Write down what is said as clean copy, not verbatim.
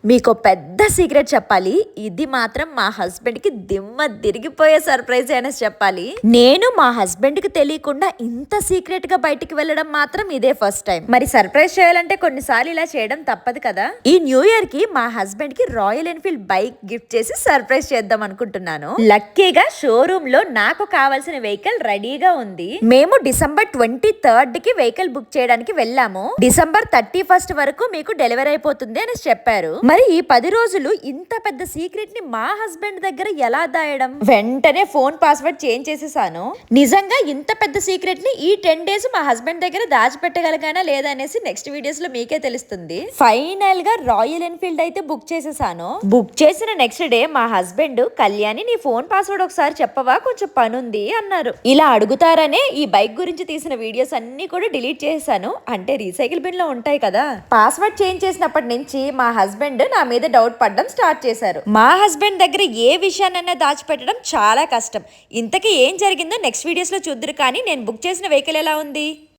మీకు పెద్ద సీక్రెట్ చెప్పాలి. ఇది మాత్రం మా హస్బెండ్ కి దిమ్మ తిరిగిపోయే సర్ప్రైజ్ అనేసి చెప్పాలి. నేను మా హస్బెండ్ కి తెలియకుండా ఇంత సీక్రెట్ గా బయటికి వెళ్ళడం మాత్రం ఇదే ఫస్ట్ టైం. మరి సర్ప్రైజ్ చేయాలంటే కొన్నిసార్లు ఇలా చేయడం తప్పదు కదా. ఈ న్యూ ఇయర్ కి మా హస్బెండ్ కి రాయల్ ఎన్ఫీల్డ్ బైక్ గిఫ్ట్ చేసి సర్ప్రైజ్ చేద్దాం అనుకుంటున్నాను. లక్కీగా షోరూమ్ లో నాకు కావాల్సిన వెహికల్ రెడీగా ఉంది. మేము డిసెంబర్ 23rd కి వెహికల్ బుక్ చేయడానికి వెళ్ళాము. డిసెంబర్ 31st వరకు మీకు డెలివరీ అయిపోతుంది అని చెప్పారు. మరి ఈ 10 రోజులు ఇంత పెద్ద సీక్రెట్ ని మా హస్బెండ్ దగ్గర ఎలా దాయడం? వెంటనే ఫోన్ పాస్వర్డ్ చేంజ్ చేసేసాను. నిజంగా ఇంత పెద్ద సీక్రెట్ ని ఈ 10 days మా హస్బెండ్ దగ్గర దాచిపెట్టగలగానా లేదా అనేసి నెక్స్ట్ వీడియోస్ లో మీకే తెలుస్తుంది. ఫైనల్ గా రాయల్ ఎన్ఫీల్డ్ అయితే బుక్ చేసేసాను. బుక్ చేసిన నెక్స్ట్ డే మా హస్బెండ్, కళ్యాణి నీ ఫోన్ పాస్వర్డ్ ఒకసారి చెప్పవా, కొంచెం పనుంది అన్నారు. ఇలా అడుగుతారనే ఈ బైక్ గురించి తీసిన వీడియోస్ అన్ని కూడా డిలీట్ చేశాను. అంటే రీసైకిల్ బిన్ లో ఉంటాయి కదా. పాస్వర్డ్ చేంజ్ చేసినప్పటి నుంచి మా హస్బెండ్ నా మీద డౌట్ పడడం స్టార్ట్ చేశారు. మా హస్బెండ్ దగ్గర ఏ విషయాన్నైనా దాచిపెట్టడం చాలా కష్టం. ఇంతకీ ఏం జరిగిందో నెక్స్ట్ వీడియోస్ లో చూద్దురు. కానీ నేను బుక్ చేసిన వెహికల్ ఎలా ఉంది?